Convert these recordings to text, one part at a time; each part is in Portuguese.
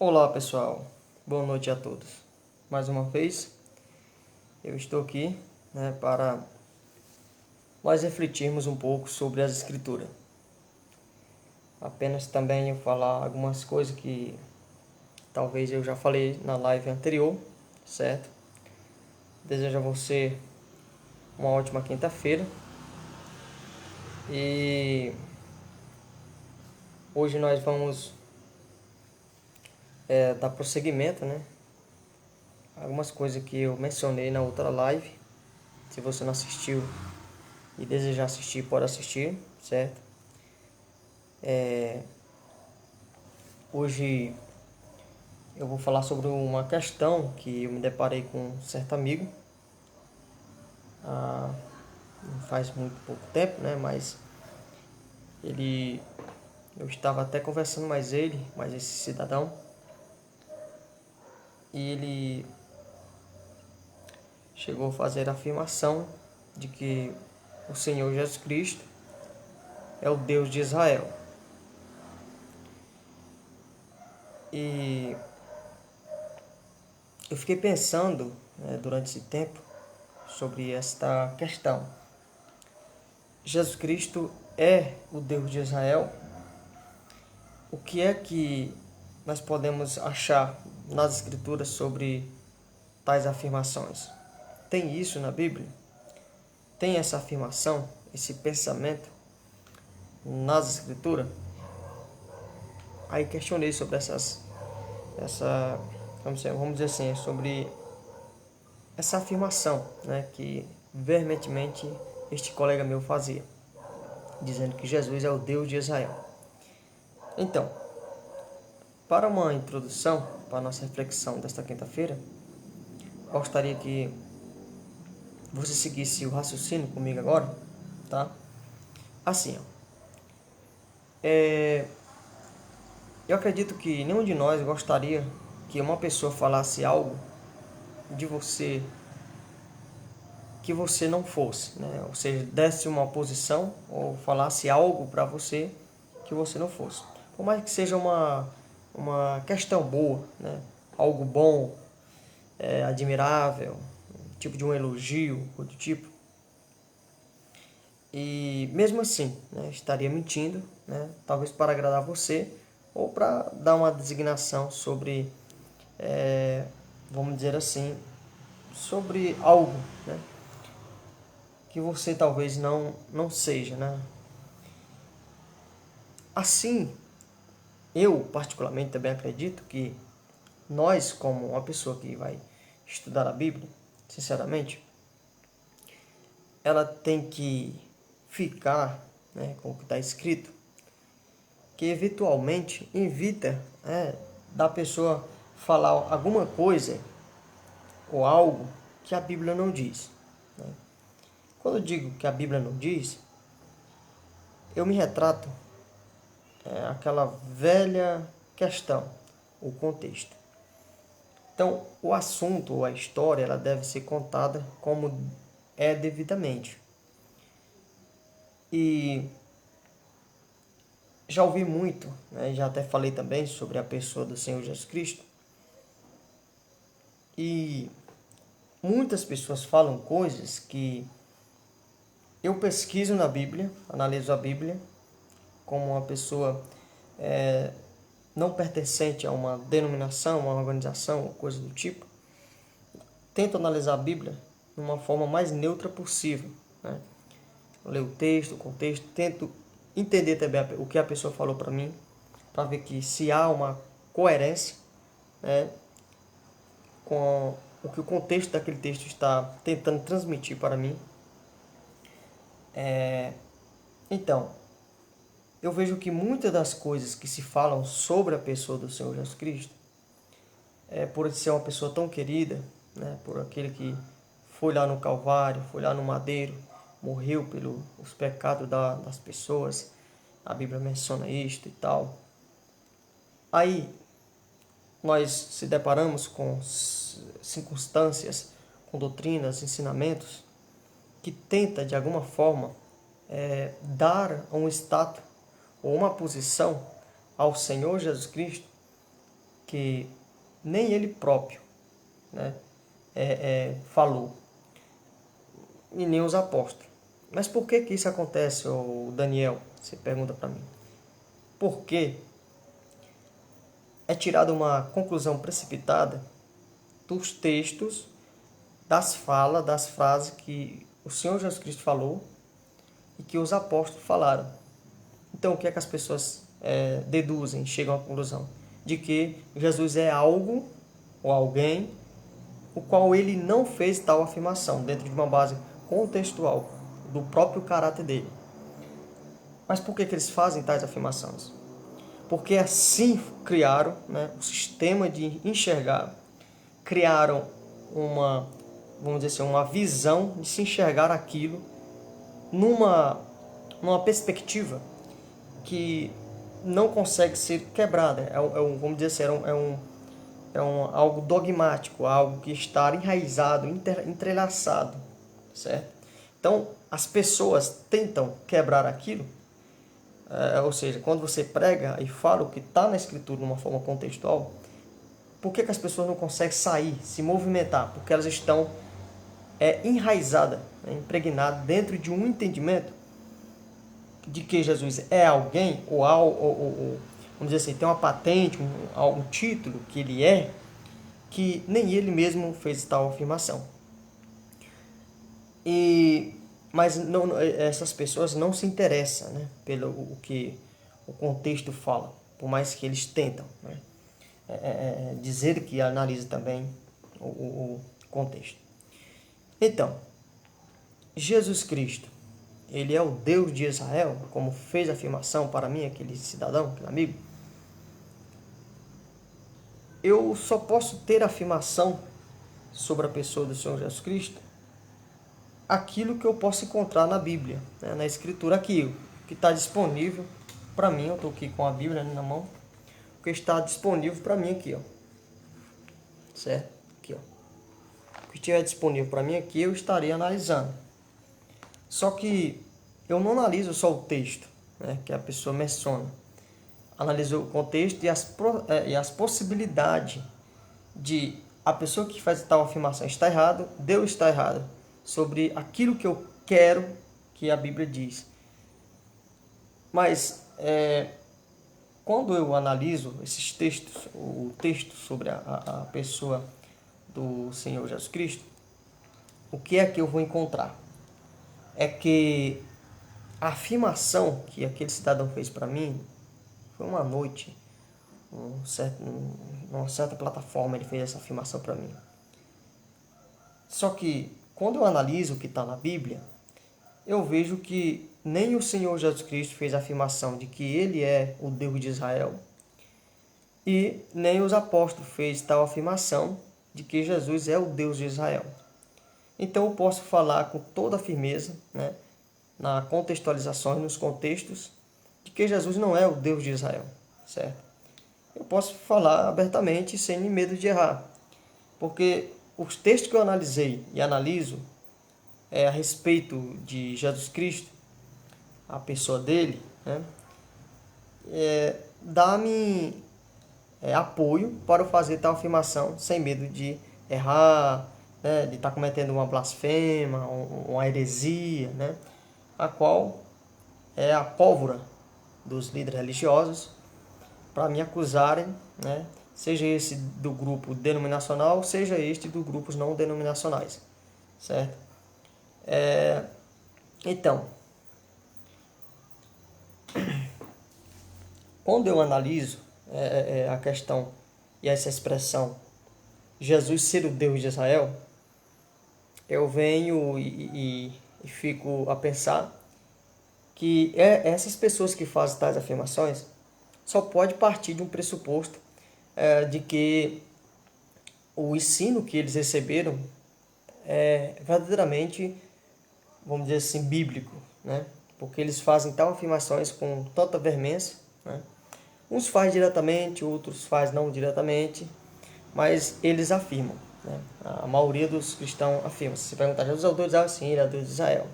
Olá pessoal, boa noite a todos. Mais uma vez eu estou aqui para nós refletirmos um pouco sobre as escrituras. Apenas também eu falar algumas coisas que talvez eu já falei na live anterior, certo? Desejo a você uma ótima quinta-feira e hoje nós vamos dar prosseguimento, algumas coisas que eu mencionei na outra live. Se você não assistiu e desejar assistir, pode assistir, certo? Hoje eu vou falar sobre uma questão que eu me deparei com um certo amigo, não faz muito pouco tempo, mas eu estava até conversando mais esse cidadão, e ele chegou a fazer a afirmação de que o Senhor Jesus Cristo é o Deus de Israel. E eu fiquei pensando, durante esse tempo sobre esta questão. Jesus Cristo é o Deus de Israel? O que é que nós podemos achar nas Escrituras sobre tais afirmações? Tem isso na Bíblia? Tem essa afirmação, esse pensamento nas Escrituras? Aí questionei sobre vamos dizer assim, sobre essa afirmação, que veementemente este colega meu fazia, dizendo que Jesus é o Deus de Israel. Então, para uma introdução para a nossa reflexão desta quinta-feira, gostaria que você seguisse o raciocínio comigo agora, tá? Assim, eu acredito que nenhum de nós gostaria que uma pessoa falasse algo de você que você não fosse, Ou seja, desse uma posição ou falasse algo para você que você não fosse. Por mais que seja uma questão boa, Algo bom, admirável, tipo de um elogio, ou do tipo. E mesmo assim, estaria mentindo, talvez para agradar você ou para dar uma designação sobre, vamos dizer assim, sobre algo, que você talvez não seja, Assim, eu particularmente também acredito que nós, como uma pessoa que vai estudar a Bíblia, sinceramente, ela tem que ficar, com o que está escrito, que eventualmente evita da pessoa falar alguma coisa ou algo que a Bíblia não diz. Quando eu digo que a Bíblia não diz, eu me retrato aquela velha questão, o contexto. Então, o assunto ou a história ela deve ser contada como é devidamente. E já ouvi muito, já até falei também sobre a pessoa do Senhor Jesus Cristo. E muitas pessoas falam coisas que eu pesquiso na Bíblia, analiso a Bíblia, como uma pessoa não pertencente a uma denominação, uma organização, coisa do tipo. Tento analisar a Bíblia de uma forma mais neutra possível. Ler o texto, o contexto, tento entender também o que a pessoa falou para mim, para ver que se há uma coerência com o que o contexto daquele texto está tentando transmitir para mim. Então, eu vejo que muitas das coisas que se falam sobre a pessoa do Senhor Jesus Cristo, por ele ser uma pessoa tão querida, por aquele que foi lá no Calvário, foi lá no madeiro, morreu pelos pecados das pessoas, a Bíblia menciona isto e tal. Aí, nós se deparamos com circunstâncias, com doutrinas, ensinamentos, que tenta de alguma forma dar um status ou uma posição ao Senhor Jesus Cristo que nem ele próprio, né, falou, e nem os apóstolos. Mas por que isso acontece, ô Daniel? Você pergunta para mim. Porque é tirada uma conclusão precipitada dos textos, das falas, das frases que o Senhor Jesus Cristo falou e que os apóstolos falaram. Então, o que é que as pessoas deduzem, chegam à conclusão? De que Jesus é algo ou alguém o qual ele não fez tal afirmação, dentro de uma base contextual do próprio caráter dele. Mas por que eles fazem tais afirmações? Porque assim criaram, né, o sistema de enxergar, criaram uma, vamos dizer assim, uma visão de se enxergar aquilo numa perspectiva que não consegue ser quebrada. Vamos dizer assim, algo dogmático, algo que está enraizado, entrelaçado, certo? Então, as pessoas tentam quebrar aquilo, ou seja, quando você prega e fala o que está na Escritura de uma forma contextual, por que as pessoas não conseguem sair, se movimentar? Porque elas estão enraizadas, impregnadas dentro de um entendimento de que Jesus é alguém, ou vamos dizer assim, tem uma patente, um título que ele é, que nem ele mesmo fez tal afirmação. Mas essas pessoas não se interessam, né, pelo o que o contexto fala, por mais que eles tentam, né, dizer que analisa também o contexto. Então, Jesus Cristo, ele é o Deus de Israel, como fez a afirmação para mim, aquele cidadão, aquele amigo. Eu só posso ter afirmação sobre a pessoa do Senhor Jesus Cristo aquilo que eu posso encontrar na Bíblia, né, na Escritura, aqui, que está disponível para mim. Eu estou aqui com a Bíblia na mão, o que está disponível para mim aqui, ó, certo? Aqui, ó. O que estiver disponível para mim aqui, eu estarei analisando. Só que eu não analiso só o texto, né, que a pessoa menciona. Analiso o contexto e as possibilidades de a pessoa que faz tal afirmação está errado, Deus está errado, sobre aquilo que eu quero que a Bíblia diz. Mas quando eu analiso esses textos, o texto sobre a pessoa do Senhor Jesus Cristo, o que é que eu vou encontrar? É que a afirmação que aquele cidadão fez para mim foi uma noite, numa certa plataforma ele fez essa afirmação para mim. Só que quando eu analiso o que está na Bíblia, eu vejo que nem o Senhor Jesus Cristo fez a afirmação de que ele é o Deus de Israel, e nem os apóstolos fez tal afirmação de que Jesus é o Deus de Israel. Então eu posso falar com toda a firmeza, né, na contextualização e nos contextos, de que Jesus não é o Deus de Israel, certo? Eu posso falar abertamente sem medo de errar, porque os textos que eu analisei e analiso a respeito de Jesus Cristo, a pessoa dele, né, dá-me apoio para eu fazer tal afirmação sem medo de errar, né, de estar cometendo uma blasfema, uma heresia, né, a qual é a pólvora dos líderes religiosos para me acusarem, né, seja esse do grupo denominacional, seja este dos grupos não denominacionais, certo? Então, quando eu analiso a questão e essa expressão Jesus ser o Deus de Israel, eu venho e fico a pensar que essas pessoas que fazem tais afirmações só pode partir de um pressuposto de que o ensino que eles receberam é verdadeiramente, vamos dizer assim, bíblico, né? Porque eles fazem tal afirmações com tanta veemência, né? Uns fazem diretamente, outros fazem não diretamente, mas eles afirmam, né? A maioria dos cristãos afirma. Se você perguntar, Jesus é o Deus de Israel? Sim, ele é o Deus de Israel.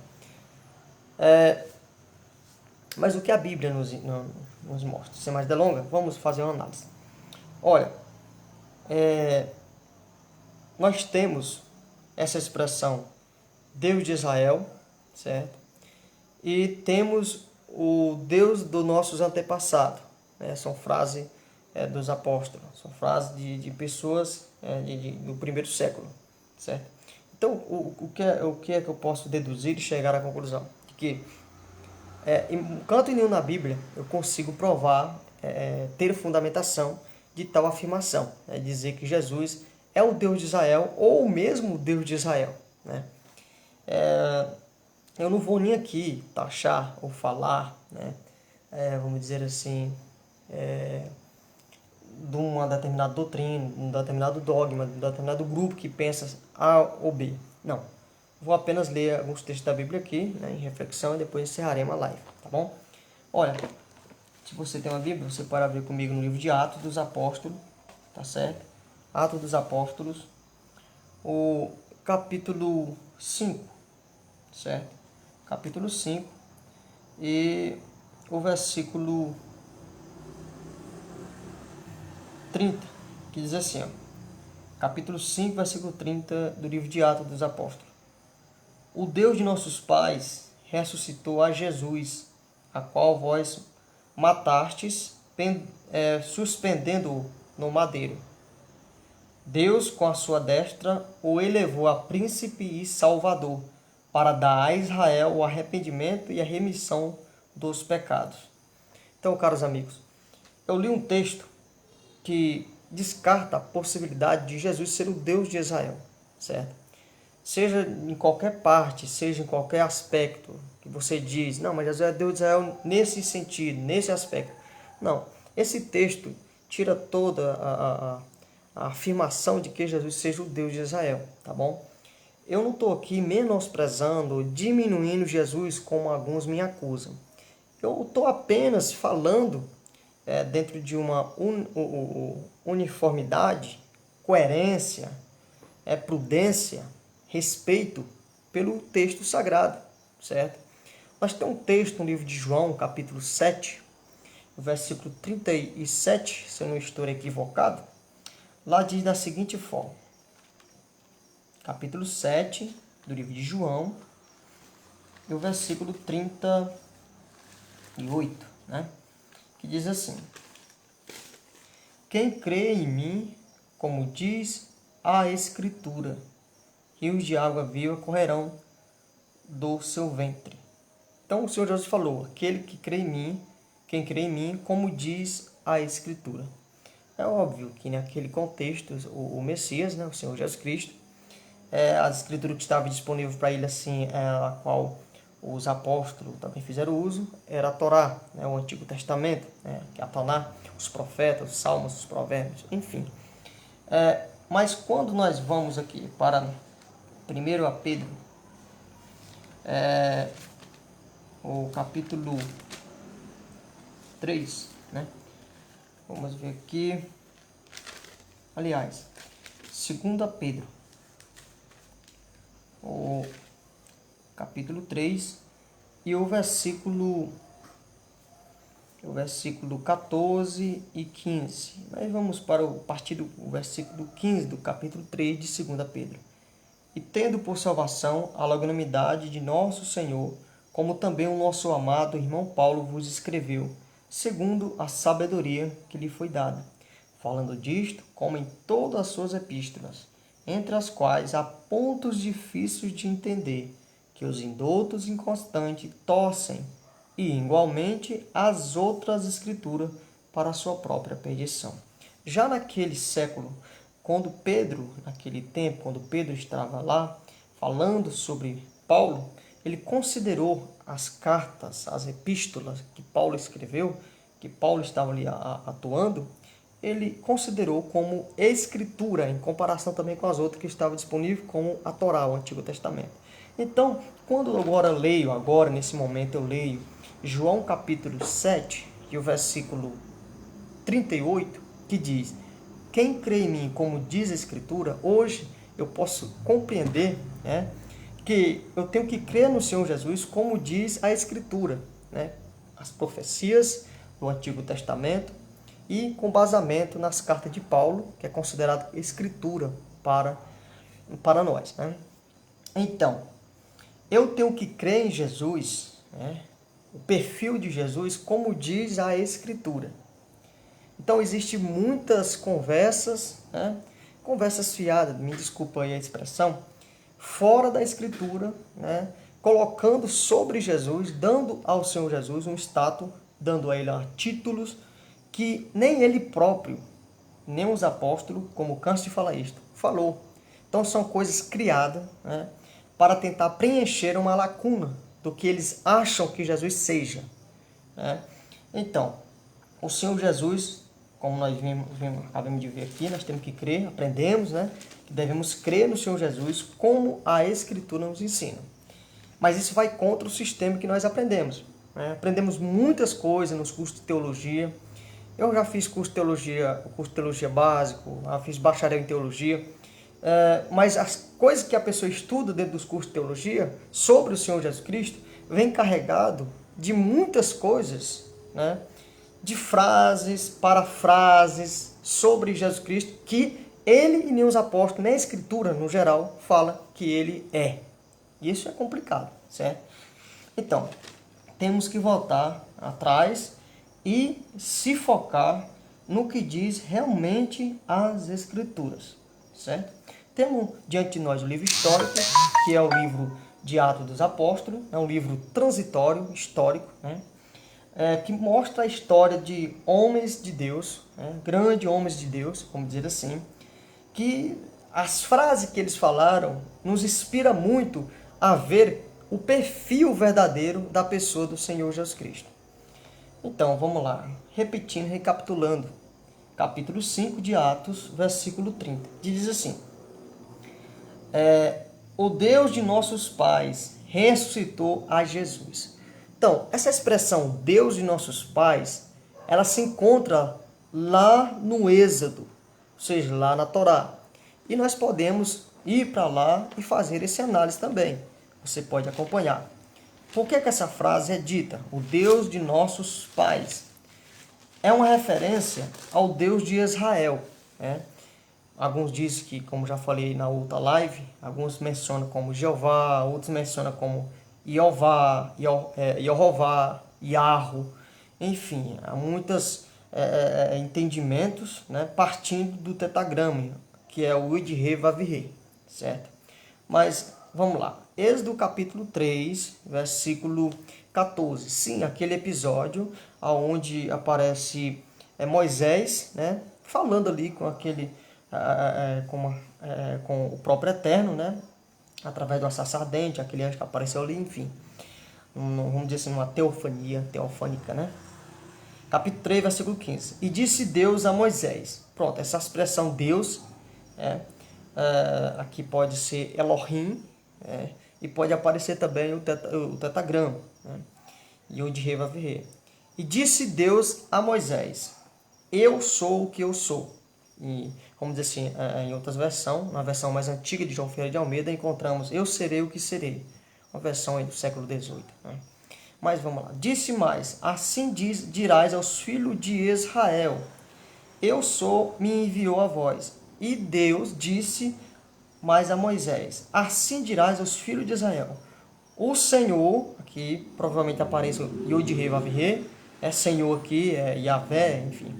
Mas o que a Bíblia nos mostra? Sem mais delongas, vamos fazer uma análise. Olha, nós temos essa expressão Deus de Israel, certo? E temos o Deus dos nossos antepassados, né? São frases dos apóstolos, são frases de pessoas do primeiro século, certo? Então, o que é que eu posso deduzir e chegar à conclusão? De que em canto nenhum na Bíblia eu consigo provar, ter fundamentação de tal afirmação, né? Dizer que Jesus é o Deus de Israel ou o mesmo Deus de Israel, né? Eu não vou nem aqui taxar ou falar, né? Vamos dizer assim, de uma determinada doutrina, de um determinado dogma, de um determinado grupo que pensa A ou B. Não. Vou apenas ler alguns textos da Bíblia aqui, né, em reflexão, e depois encerraremos a live, tá bom? Olha, se você tem uma Bíblia, você pode abrir comigo no livro de Atos dos Apóstolos, tá certo? Atos dos Apóstolos, o capítulo 5, certo? Capítulo 5 e o versículo 30, que diz assim, ó, capítulo 5, versículo 30 do livro de Atos dos Apóstolos. O Deus de nossos pais ressuscitou a Jesus, a qual vós matastes, suspendendo-o no madeiro. Deus, com a sua destra, o elevou a príncipe e salvador, para dar a Israel o arrependimento e a remissão dos pecados. Então, caros amigos, eu li um texto que descarta a possibilidade de Jesus ser o Deus de Israel, certo? Seja em qualquer parte, seja em qualquer aspecto que você diz, não, mas Jesus é Deus de Israel nesse sentido, nesse aspecto. Não, esse texto tira toda a afirmação de que Jesus seja o Deus de Israel, tá bom? Eu não estou aqui menosprezando, diminuindo Jesus como alguns me acusam. Eu estou apenas falando dentro de uma uniformidade, coerência, prudência, respeito pelo texto sagrado, certo? Nós temos um texto no livro de João, capítulo 7, versículo 37, se eu não estou equivocado, lá diz da seguinte forma, capítulo 7 do livro de João, e o versículo 38, né? Que diz assim, quem crê em mim, como diz a Escritura, rios de água viva correrão do seu ventre. Então o Senhor Jesus falou, aquele que crê em mim, quem crê em mim, como diz a Escritura. É óbvio que naquele contexto, o Messias, né, o Senhor Jesus Cristo, as Escrituras que estavam disponíveis para ele, assim, a qual os apóstolos também fizeram uso, era a Torá, né, o Antigo Testamento, né, que é a Taná, os profetas, os salmos, os provérbios, enfim. Mas quando nós vamos aqui para 1 a Pedro, o capítulo 3, né? Vamos ver aqui. Aliás, 2 Pedro, o capítulo 3 e o versículo 14 e 15. Mas vamos para o versículo 15 do capítulo 3 de 2 Pedro. E tendo por salvação a longanimidade de nosso Senhor, como também o nosso amado irmão Paulo vos escreveu, segundo a sabedoria que lhe foi dada, falando disto, como em todas as suas epístolas, entre as quais há pontos difíceis de entender, que os indoutos inconstantes torcem, e igualmente as outras escrituras para a sua própria perdição. Já naquele século, naquele tempo, quando Pedro estava lá falando sobre Paulo, ele considerou as cartas, as epístolas que Paulo escreveu, que Paulo estava ali atuando, ele considerou como escritura, em comparação também com as outras que estavam disponíveis, como a Torá, o Antigo Testamento. Então, quando nesse momento eu leio João capítulo 7, e o versículo 38, que diz, quem crê em mim, como diz a Escritura, hoje eu posso compreender, né, que eu tenho que crer no Senhor Jesus, como diz a Escritura, né, as profecias do Antigo Testamento, e com basamento nas cartas de Paulo, que é considerado escritura para nós, né? Então, eu tenho que crer em Jesus, né? O perfil de Jesus, como diz a Escritura. Então, existem muitas conversas, né? Conversas fiadas, me desculpa aí a expressão, fora da Escritura, né? Colocando sobre Jesus, dando ao Senhor Jesus um status, dando a ele títulos que nem ele próprio, nem os apóstolos, como canso de falar isto, falou. Então são coisas criadas, né, para tentar preencher uma lacuna do que eles acham que Jesus seja, né? Então, o Senhor Jesus, como nós acabamos de ver aqui, nós temos que crer, aprendemos, né, que devemos crer no Senhor Jesus como a Escritura nos ensina. Mas isso vai contra o sistema que nós aprendemos, né? Aprendemos muitas coisas nos cursos de teologia. Eu já fiz curso de teologia básico, já fiz bacharel em teologia, mas as coisas que a pessoa estuda dentro dos cursos de teologia sobre o Senhor Jesus Cristo vem carregado de muitas coisas, né? De frases, parafrases sobre Jesus Cristo que ele e nem os apóstolos, nem a Escritura no geral, fala que ele é. Isso é complicado, certo? Então, temos que voltar atrás e se focar no que diz realmente as Escrituras, certo? Temos diante de nós o livro histórico, que é o livro de Atos dos Apóstolos, é um livro transitório, histórico, né? Que mostra a história de homens de Deus, né? Grandes homens de Deus, vamos dizer assim, que as frases que eles falaram nos inspira muito a ver o perfil verdadeiro da pessoa do Senhor Jesus Cristo. Então, vamos lá, repetindo, recapitulando. Capítulo 5 de Atos, versículo 30. Diz assim: o Deus de nossos pais ressuscitou a Jesus. Então, essa expressão Deus de nossos pais, ela se encontra lá no Êxodo, ou seja, lá na Torá. E nós podemos ir para lá e fazer esse análise também. Você pode acompanhar. Por que essa frase é dita? O Deus de nossos pais. É uma referência ao Deus de Israel, né? Alguns dizem que, como já falei na outra live, alguns mencionam como Jeová, outros mencionam como Jeová, Jeová, Yahoo. Enfim, há muitos entendimentos, né, partindo do tetragrama, que é o Yud He Vav He, certo? Mas vamos lá. Êxodo capítulo 3, versículo 14. Sim, aquele episódio onde aparece Moisés, né, falando ali com aquele com o próprio Eterno, né, através do sarça ardente, aquele anjo que apareceu ali, enfim. Vamos dizer assim, uma teofania teofânica, né? Capítulo 3, versículo 15. E disse Deus a Moisés. Pronto, essa expressão Deus, aqui pode ser Elohim, e pode aparecer também o tetragrama, né? Yud He Vav He. E disse Deus a Moisés: eu sou o que eu sou. E, vamos dizer assim, em outras versões, na versão mais antiga de João Ferreira de Almeida, encontramos eu serei o que serei. Uma versão aí do século XVIII, né? Mas vamos lá. Disse mais: assim dirás aos filhos de Israel: eu sou, me enviou a vós. E Deus disse mais a Moisés: assim dirás aos filhos de Israel: o Senhor, aqui provavelmente aparece o Yod He Vav He, Senhor aqui, Yahvé, enfim.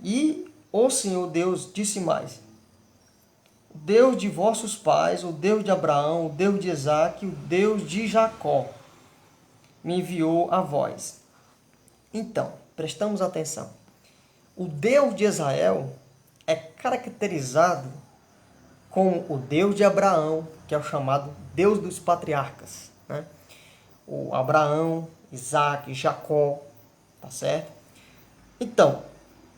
E o Senhor Deus disse mais: o Deus de vossos pais, o Deus de Abraão, o Deus de Isaque, o Deus de Jacó, me enviou a vós. Então, prestamos atenção. O Deus de Israel é caracterizado como o Deus de Abraão, que é o chamado Deus dos patriarcas, né? O Abraão, Isaque, Jacó, tá certo? Então,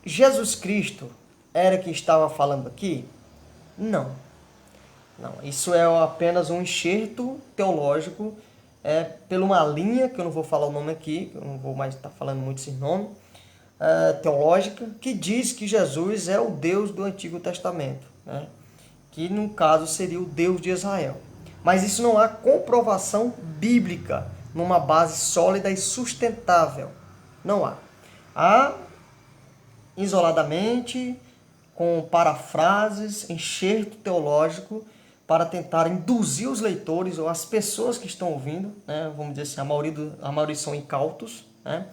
Jesus Cristo era quem estava falando aqui? Não. Não, isso é apenas um enxerto teológico, pela uma linha, que eu não vou falar o nome aqui, eu não vou mais estar falando muito esse nome, teológica, que diz que Jesus é o Deus do Antigo Testamento, né? Que no caso seria o Deus de Israel. Mas isso não há comprovação bíblica numa base sólida e sustentável. Não há. Há isoladamente, com parafrases, enxerto teológico, para tentar induzir os leitores ou as pessoas que estão ouvindo, né, vamos dizer assim, a maioria são incautos, né,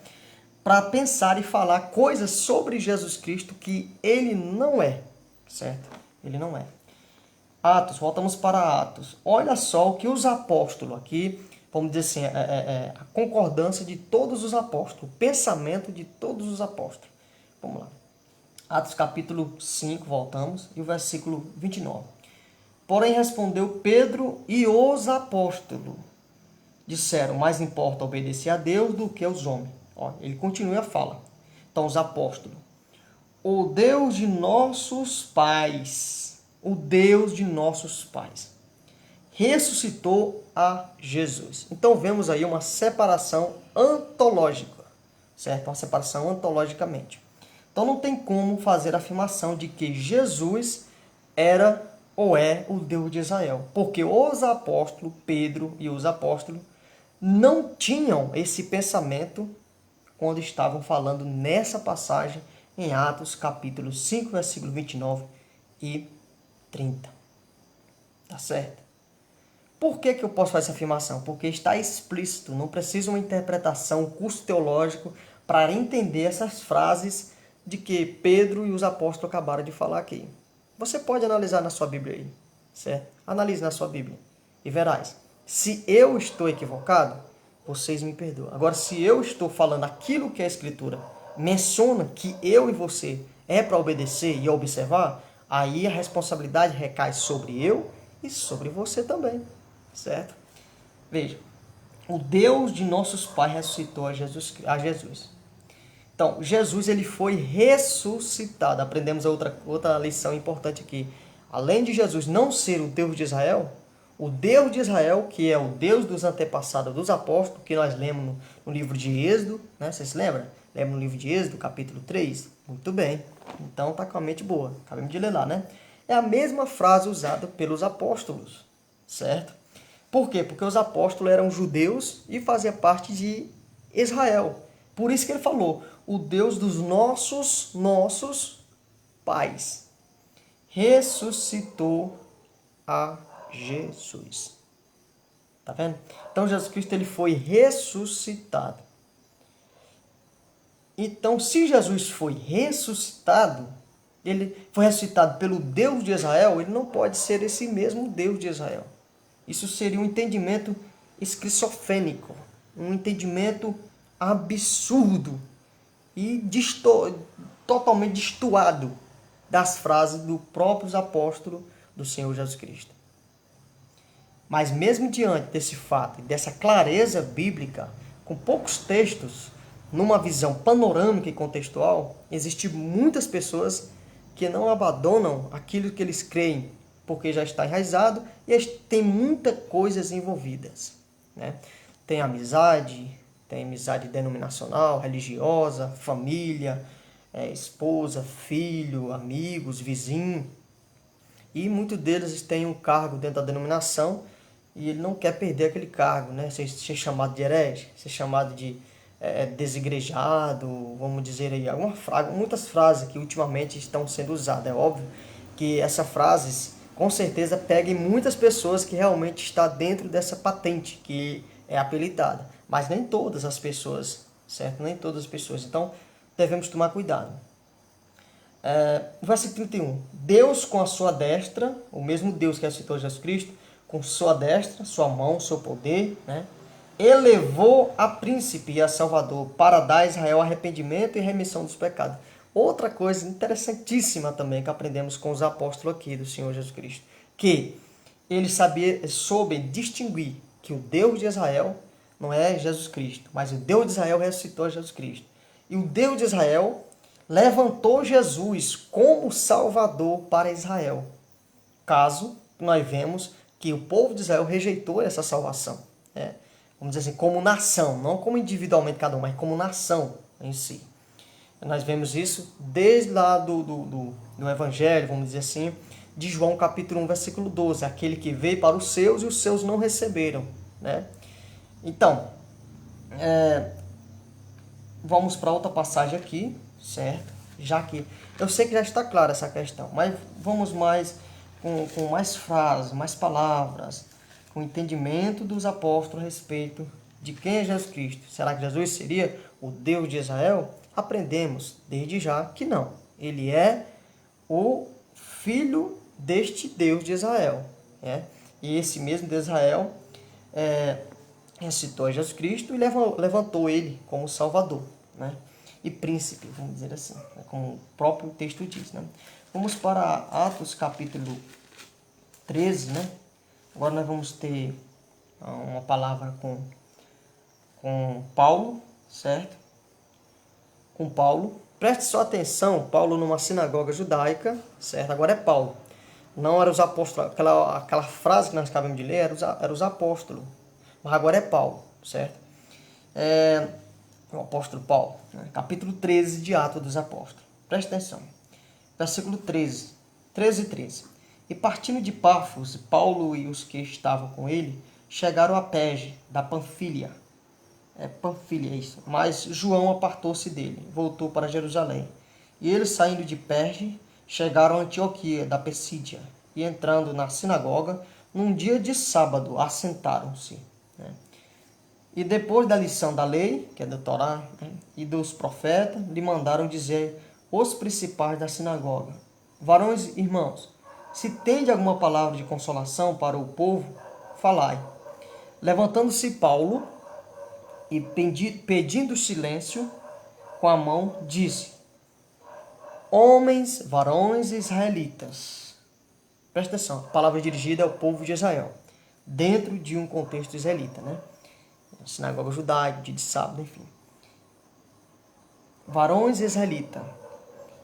para pensar e falar coisas sobre Jesus Cristo que ele não é, certo? Ele não é. Atos, voltamos para Atos. Olha só o que os apóstolos aqui, vamos dizer assim, a concordância de todos os apóstolos, o pensamento de todos os apóstolos. Vamos lá. Atos capítulo 5, voltamos, e o versículo 29. Porém respondeu Pedro e os apóstolos. Disseram, mais importa obedecer a Deus do que aos homens. Ó, ele continua a fala. Então os apóstolos. O Deus de nossos pais, ressuscitou a Jesus. Então vemos aí uma separação antológica, certo? Uma separação antologicamente. Então não tem como fazer a afirmação de que Jesus era ou é o Deus de Israel. Porque os apóstolos, Pedro e os apóstolos, não tinham esse pensamento quando estavam falando nessa passagem em Atos capítulo 5, versículo 29 e 30. Tá certo? Por que eu posso fazer essa afirmação? Porque está explícito, não precisa uma interpretação, um curso teológico para entender essas frases de que Pedro e os apóstolos acabaram de falar aqui. Você pode analisar na sua Bíblia aí, certo? Analise na sua Bíblia e verás. Se eu estou equivocado, vocês me perdoam. Agora, se eu estou falando aquilo que a Escritura menciona que eu e você é para obedecer e observar, aí a responsabilidade recai sobre eu e sobre você também, certo? Veja, o Deus de nossos pais ressuscitou a Jesus. Então, Jesus ele foi ressuscitado. Aprendemos outra lição importante aqui. Além de Jesus não ser o Deus de Israel, o Deus de Israel, que é o Deus dos antepassados dos apóstolos, que nós lemos no livro de Êxodo, né? Vocês se lembram? Lembra no livro de Êxodo, capítulo 3? Muito bem. Então tá com a mente boa. Acabamos de ler lá, né? É a mesma frase usada pelos apóstolos, certo? Por quê? Porque os apóstolos eram judeus e faziam parte de Israel. Por isso que ele falou, o Deus dos nossos pais ressuscitou a Jesus. Tá vendo? Então Jesus Cristo ele foi ressuscitado. Então, se Jesus foi ressuscitado, ele foi ressuscitado pelo Deus de Israel, ele não pode ser esse mesmo Deus de Israel. Isso seria um entendimento esquizofrênico, um entendimento absurdo e totalmente destoado das frases dos próprios apóstolos do Senhor Jesus Cristo. Mas mesmo diante desse fato e dessa clareza bíblica, com poucos textos, numa visão panorâmica e contextual, existem muitas pessoas que não abandonam aquilo que eles creem, porque já está enraizado e tem muitas coisas envolvidas, né? Tem amizade denominacional, religiosa, família, esposa, filho, amigos, vizinho. E muitos deles têm um cargo dentro da denominação e ele não quer perder aquele cargo, né? Ser chamado de herege, ser chamado de desigrejado, vamos dizer aí, muitas frases que ultimamente estão sendo usadas. É óbvio que essas frases, com certeza, pegam muitas pessoas que realmente estão dentro dessa patente que é apelidada. Mas nem todas as pessoas, certo? Nem todas as pessoas. Então, devemos tomar cuidado. Versículo 31. Deus com a sua destra, o mesmo Deus que ressuscitou Jesus Cristo, com sua destra, sua mão, seu poder, né? Elevou a príncipe e a salvador para dar a Israel arrependimento e remissão dos pecados. Outra coisa interessantíssima também que aprendemos com os apóstolos aqui do Senhor Jesus Cristo, que ele soube distinguir que o Deus de Israel não é Jesus Cristo, mas o Deus de Israel ressuscitou Jesus Cristo. E o Deus de Israel levantou Jesus como Salvador para Israel. Caso nós vemos que o povo de Israel rejeitou essa salvação, né? Vamos dizer assim, como nação, não como individualmente cada um, mas como nação em si. Nós vemos isso desde lá do Evangelho, vamos dizer assim, de João capítulo 1, versículo 12, aquele que veio para os seus e os seus não receberam, né? Então, vamos para outra passagem aqui, certo? Já que eu sei que já está clara essa questão, mas vamos mais com mais frases, mais palavras, com entendimento dos apóstolos a respeito de quem é Jesus Cristo. Será que Jesus seria o Deus de Israel? Aprendemos desde já que não. Ele é o filho deste Deus de Israel. Né? E esse mesmo Deus de Israel ressuscitou a Jesus Cristo e levantou ele como Salvador, né? E príncipe, vamos dizer assim, né? Como o próprio texto diz. Né? Vamos para Atos capítulo 13, né? Agora nós vamos ter uma palavra com Paulo, certo? Com Paulo. Preste só atenção, Paulo numa sinagoga judaica, certo? Agora é Paulo. Não eram os apóstolos, aquela frase que nós acabamos de ler era os apóstolos. Mas agora é Paulo, certo? O apóstolo Paulo, né? Capítulo 13 de Atos dos Apóstolos. Preste atenção. Versículo 13. 13 e 13. E partindo de Pafos, Paulo e os que estavam com ele chegaram a Perge, da Panfilha. Panfilha, isso. Mas João apartou-se dele, voltou para Jerusalém. E eles, saindo de Perge, chegaram a Antioquia, da Persídia. E entrando na sinagoga, num dia de sábado, assentaram-se. Né? E depois da lição da lei, que é do Torá, né, e dos profetas, lhe mandaram dizer os principais da sinagoga: varões irmãos, se tende alguma palavra de consolação para o povo, falai. Levantando-se Paulo e pedindo silêncio com a mão, disse: homens, varões israelitas. Presta atenção, a palavra dirigida ao povo de Israel, dentro de um contexto israelita, né? Sinagoga judaica, dia de sábado, enfim. Varões israelitas,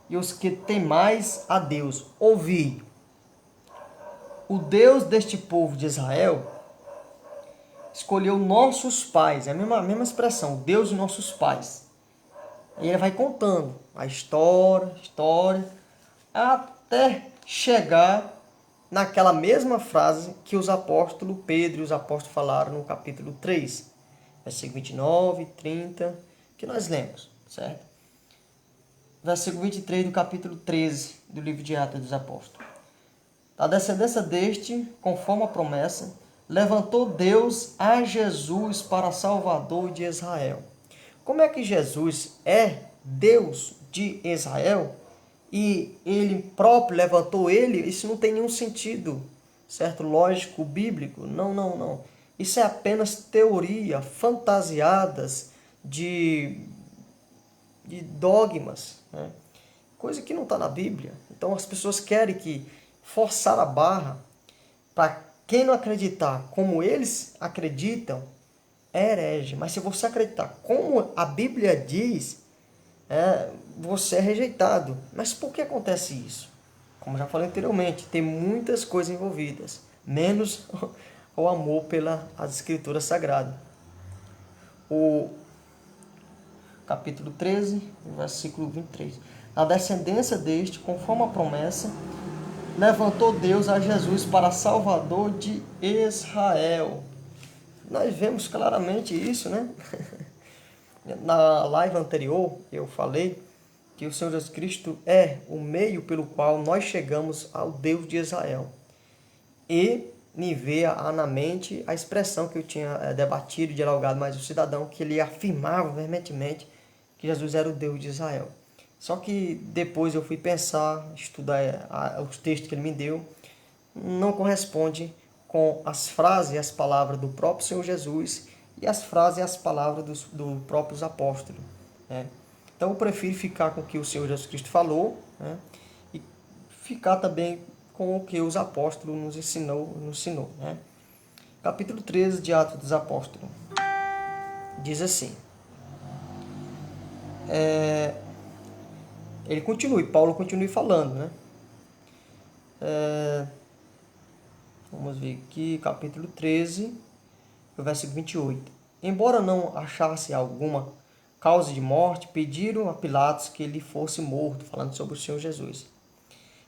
e os que temais a Deus, ouvi. O Deus deste povo de Israel escolheu nossos pais, é a mesma expressão, Deus de nossos pais. E ele vai contando a história, até chegar naquela mesma frase que os apóstolos Pedro e os apóstolos falaram no capítulo 3. Versículo 29, 30, que nós lemos, certo? Versículo 23 do capítulo 13 do livro de Atos dos Apóstolos. Da descendência deste, conforme a promessa, levantou Deus a Jesus para Salvador de Israel. Como é que Jesus é Deus de Israel e ele próprio levantou ele? Isso não tem nenhum sentido, certo? Lógico, bíblico. Não. Isso é apenas teoria, fantasiadas de dogmas, né? Coisa que não está na Bíblia. Então as pessoas querem que forçar a barra para quem não acreditar como eles acreditam é herege. Mas se você acreditar como a Bíblia diz, você é rejeitado. Mas por que acontece isso? Como já falei anteriormente, tem muitas coisas envolvidas, menos o amor pelas escrituras sagradas. O capítulo 13, versículo 23. Na descendência deste, conforme a promessa, levantou Deus a Jesus para Salvador de Israel. Nós vemos claramente isso, né? Na live anterior, eu falei que o Senhor Jesus Cristo é o meio pelo qual nós chegamos ao Deus de Israel. E me veio na mente a expressão que eu tinha debatido e dialogado mais o cidadão, que ele afirmava veementemente que Jesus era o Deus de Israel. Só que depois eu fui pensar, estudar os textos que ele me deu, não corresponde com as frases e as palavras do próprio Senhor Jesus e as frases e as palavras dos próprios apóstolos, né? Então eu prefiro ficar com o que o Senhor Jesus Cristo falou, né? E ficar também com o que os apóstolos nos ensinou, né? Capítulo 13 de Atos dos Apóstolos diz assim. Paulo continue falando, né? Vamos ver aqui, capítulo 13, versículo 28. Embora não achasse alguma causa de morte, pediram a Pilatos que ele fosse morto, falando sobre o Senhor Jesus.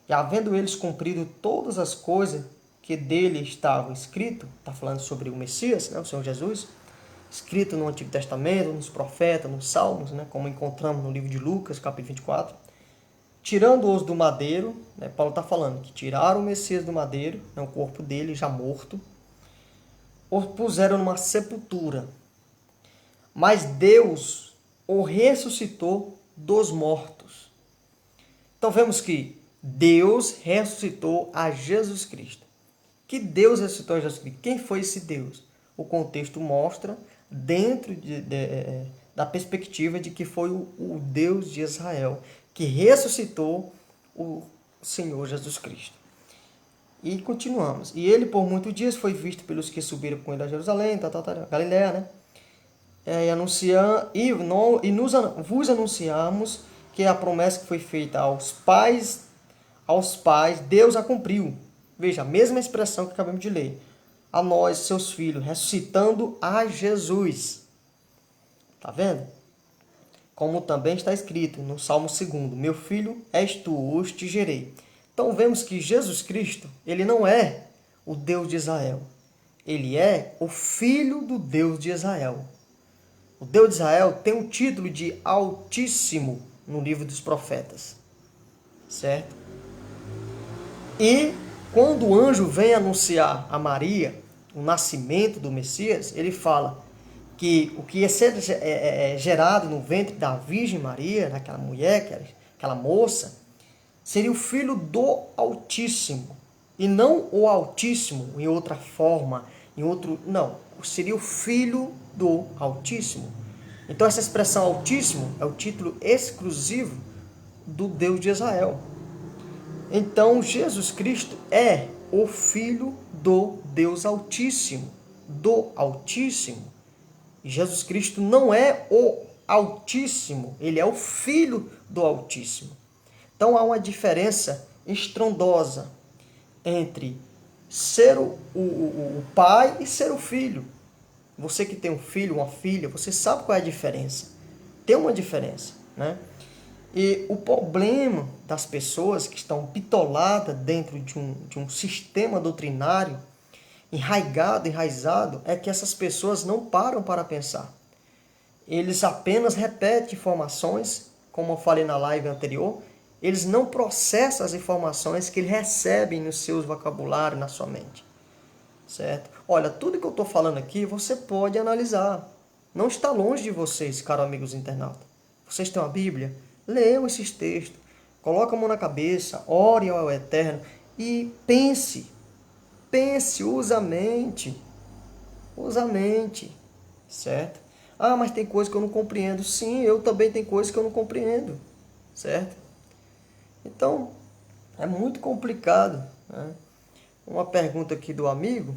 E havendo eles cumprido todas as coisas que dele estavam escrito, está falando sobre o Messias, né, o Senhor Jesus, escrito no Antigo Testamento, nos profetas, nos Salmos, né, como encontramos no livro de Lucas, capítulo 24. tirando-os do madeiro, né, Paulo está falando que tiraram o Messias do madeiro, né, o corpo dele já morto, o puseram numa sepultura. Mas Deus o ressuscitou dos mortos. Então vemos que Deus ressuscitou a Jesus Cristo. Que Deus ressuscitou a Jesus Cristo? Quem foi esse Deus? O contexto mostra dentro da perspectiva de que foi o Deus de Israel que ressuscitou o Senhor Jesus Cristo. E continuamos. E ele por muitos dias foi visto pelos que subiram com ele a Jerusalém, Galiléia, né? Vos anunciamos que a promessa que foi feita aos pais, Deus a cumpriu. Veja, a mesma expressão que acabamos de ler. A nós, seus filhos, ressuscitando a Jesus. Está vendo? Como também está escrito no Salmo 2, meu filho, és tu, hoje te gerei. Então vemos que Jesus Cristo, ele não é o Deus de Israel. Ele é o Filho do Deus de Israel. O Deus de Israel tem o título de Altíssimo no livro dos profetas. Certo? E quando o anjo vem anunciar a Maria o nascimento do Messias, ele fala que o que ia ser gerado no ventre da Virgem Maria, daquela mulher, aquela moça, seria o Filho do Altíssimo. E não o Altíssimo em outra forma, não. Seria o Filho do Altíssimo. Então essa expressão Altíssimo é o título exclusivo do Deus de Israel. Então Jesus Cristo é o Filho do Deus Altíssimo. Do Altíssimo. E Jesus Cristo não é o Altíssimo, ele é o Filho do Altíssimo. Então há uma diferença estrondosa entre ser o pai e ser o filho. Você que tem um filho, uma filha, você sabe qual é a diferença. Tem uma diferença, né? E o problema das pessoas que estão bitoladas dentro de um sistema doutrinário enraizado, é que essas pessoas não param para pensar. Eles apenas repetem informações, como eu falei na live anterior, eles não processam as informações que eles recebem nos seus vocabulários, na sua mente. Certo? Olha, tudo que eu estou falando aqui, você pode analisar. Não está longe de vocês, caros amigos internautas. Vocês têm uma Bíblia? Leiam esses textos. Coloque a mão na cabeça, ore ao Eterno e pense. Pense, usa a mente. Usa a mente. Certo? Ah, mas tem coisa que eu não compreendo. Sim, eu também tenho coisa que eu não compreendo. Certo? Então, é muito complicado, né? Uma pergunta aqui do amigo.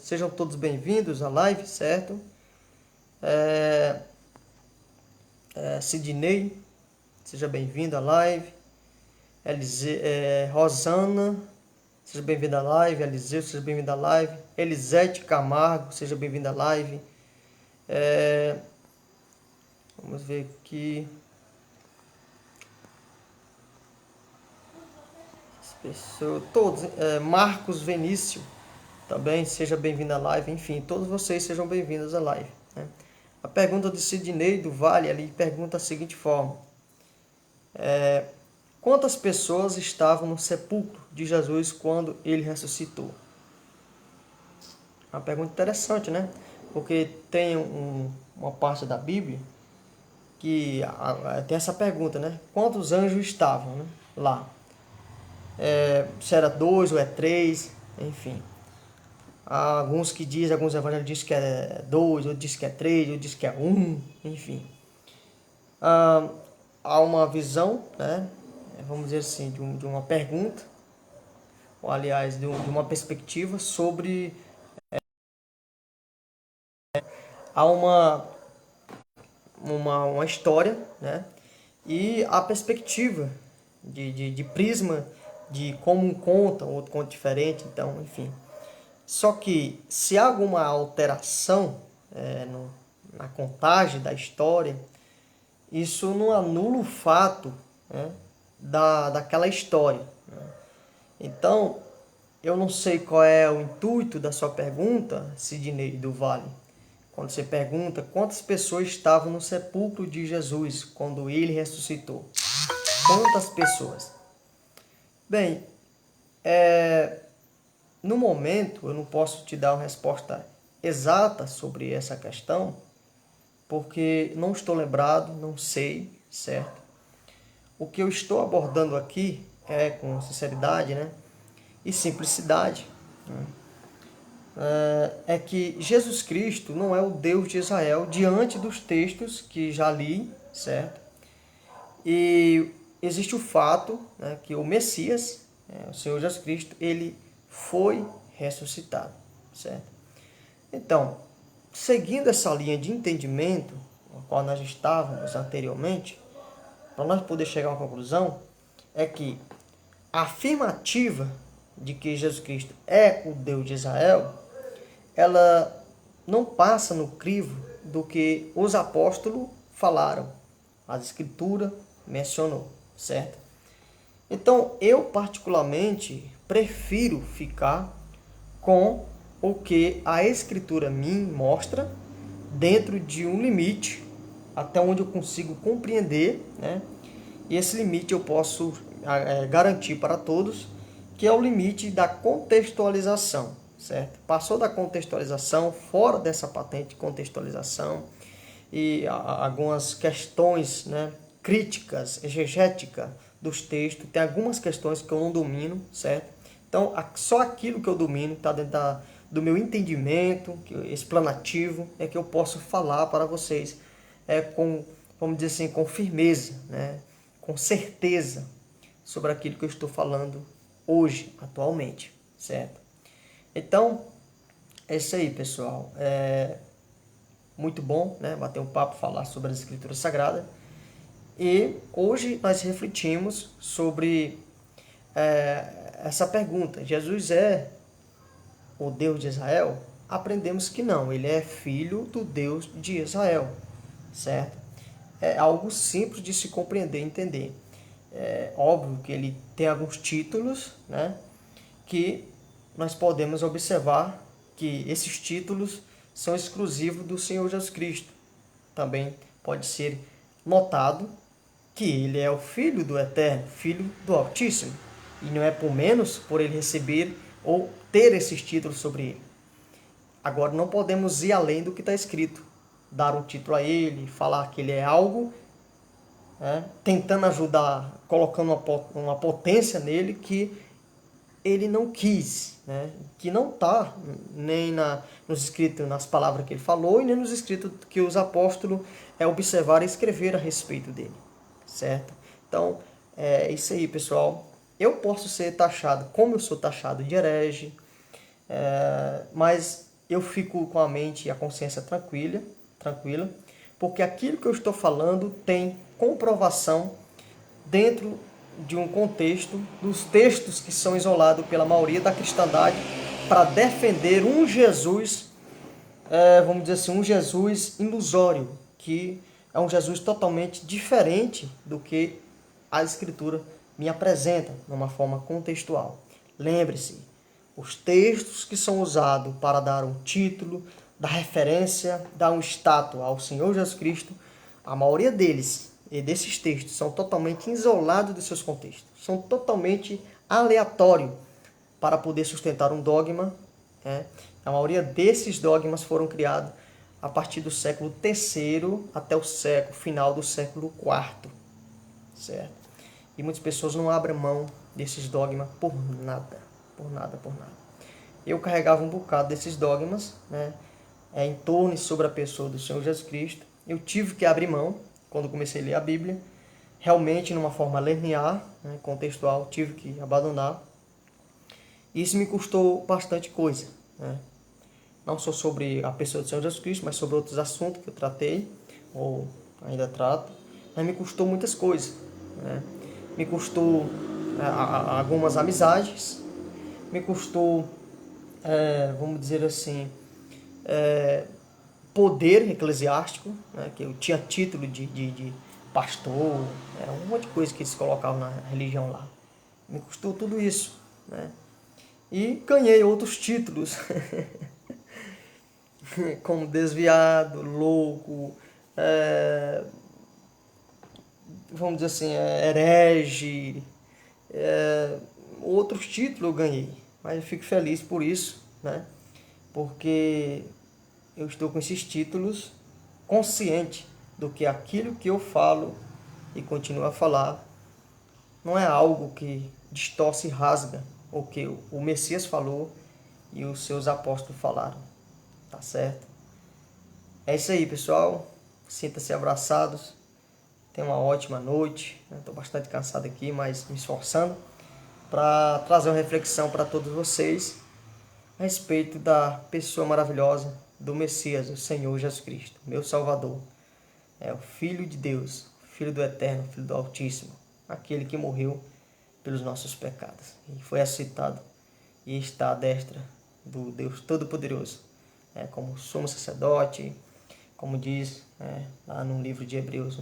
Sejam todos bem-vindos à live, certo? Sidney, seja bem-vindo à live. Rosana, seja bem-vinda à live. Eliseu, seja bem-vindo à live. Elisete Camargo, seja bem-vinda à live. Vamos ver aqui. Pessoas, todos, Marcos Venício, também seja bem-vindo à live. Enfim, todos vocês sejam bem-vindos à live, né? A pergunta de Sidney do Vale ali pergunta da seguinte forma: quantas pessoas estavam no sepulcro de Jesus quando ele ressuscitou? Uma pergunta interessante, né? Porque tem uma parte da Bíblia que tem essa pergunta, né? Quantos anjos estavam, né, lá? Se era 2 ou é 3, enfim. Há alguns que dizem, alguns evangelhos dizem que é 2, outros dizem que é 3, outros dizem que é 1, enfim. Há uma visão, né? Vamos dizer assim, de uma pergunta, ou aliás, de uma perspectiva sobre... Há uma história, né? E a perspectiva de prisma, de como um conta, o outro conta diferente, então, enfim. Só que se há alguma alteração na contagem da história, isso não anula o fato, né, daquela história, né? Então, eu não sei qual é o intuito da sua pergunta, Sidney do Vale, quando você pergunta quantas pessoas estavam no sepulcro de Jesus quando ele ressuscitou. tantas pessoas? Bem, no momento eu não posso te dar uma resposta exata sobre essa questão, porque não estou lembrado, não sei, certo? O que eu estou abordando aqui é com sinceridade, né, e simplicidade, né, é que Jesus Cristo não é o Deus de Israel diante dos textos que já li, certo? E existe o fato, né, que o Messias, o Senhor Jesus Cristo, ele foi ressuscitado, certo? Então, seguindo essa linha de entendimento, na qual nós estávamos anteriormente, para nós poder chegar a uma conclusão, é que a afirmativa de que Jesus Cristo é o Deus de Israel, ela não passa no crivo do que os apóstolos falaram, a Escritura mencionou, certo? Então, eu particularmente prefiro ficar com o que a Escritura me mostra dentro de um limite até onde eu consigo compreender, né? E esse limite eu posso garantir para todos, que é o limite da contextualização, certo? Passou da contextualização, fora dessa patente de contextualização, e algumas questões, né, críticas, exegética dos textos, tem algumas questões que eu não domino, certo? Então, só aquilo que eu domino está dentro do meu entendimento explanativo, é que eu posso falar para vocês com, vamos dizer assim, com firmeza, né, com certeza sobre aquilo que eu estou falando hoje, atualmente, certo? Então, é isso aí, pessoal. Muito bom, né, bater um papo, falar sobre as Escrituras Sagradas. E hoje nós refletimos sobre essa pergunta: Jesus é o Deus de Israel? Aprendemos que não, ele é filho do Deus de Israel, certo? É algo simples de se compreender e entender. É óbvio que ele tem alguns títulos, né, que nós podemos observar que esses títulos são exclusivos do Senhor Jesus Cristo. Também pode ser notado que ele é o Filho do Eterno, Filho do Altíssimo, e não é por menos por ele receber ou ter esses títulos sobre ele. Agora, não podemos ir além do que está escrito, dar um título a ele, falar que ele é algo, né, tentando ajudar, colocando uma potência nele que ele não quis, né, que não está nem nos escritos, nas palavras que ele falou, e nem nos escritos que os apóstolos observaram e escreveram a respeito dele, certo? Então, é isso aí, pessoal. Eu posso ser taxado, como eu sou taxado de herege, mas eu fico com a mente e a consciência tranquila, porque aquilo que eu estou falando tem comprovação dentro de um contexto dos textos que são isolados pela maioria da cristandade para defender um Jesus, vamos dizer assim, um Jesus ilusório, que é um Jesus totalmente diferente do que a Escritura me apresenta, de uma forma contextual. Lembre-se, os textos que são usados para dar um título, dar referência, dar um status ao Senhor Jesus Cristo, a maioria deles e desses textos são totalmente isolados de seus contextos, são totalmente aleatórios para poder sustentar um dogma. A maioria desses dogmas foram criados a partir do século III até o final do século IV, certo? E muitas pessoas não abrem mão desses dogmas por nada, por nada, por nada. Eu carregava um bocado desses dogmas, né, em torno e sobre a pessoa do Senhor Jesus Cristo. Eu tive que abrir mão quando comecei a ler a Bíblia, realmente numa forma linear, né, contextual, tive que abandonar. Isso me custou bastante coisa, né? Não só sobre a pessoa do Senhor Jesus Cristo, mas sobre outros assuntos que eu tratei, ou ainda trato, mas me custou muitas coisas, né? Me custou algumas amizades, me custou, vamos dizer assim, poder eclesiástico, né? Que eu tinha título de pastor, um monte de coisa que eles colocavam na religião lá. Me custou tudo isso, né? E ganhei outros títulos, como desviado, louco, vamos dizer assim, herege, outros títulos eu ganhei, mas eu fico feliz por isso, né? Porque eu estou com esses títulos consciente do que aquilo que eu falo e continuo a falar não é algo que distorce e rasga o que o Messias falou e os seus apóstolos falaram, tá certo? É isso aí, pessoal. Sinta-se abraçados. Tenha uma ótima noite. Estou bastante cansado aqui, mas me esforçando para trazer uma reflexão para todos vocês a respeito da pessoa maravilhosa do Messias, o Senhor Jesus Cristo, meu Salvador. É o Filho de Deus, Filho do Eterno, Filho do Altíssimo, aquele que morreu pelos nossos pecados e foi ressuscitado e está à destra do Deus Todo-Poderoso, como sumo sacerdote, como diz lá no livro de Hebreus,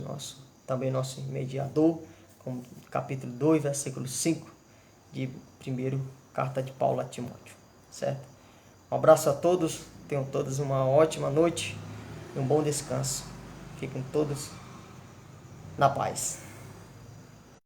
também nosso mediador, como capítulo 2, versículo 5 de 1ª carta de Paulo a Timóteo, certo? Um abraço a todos, tenham todos uma ótima noite e um bom descanso. Fiquem todos na paz.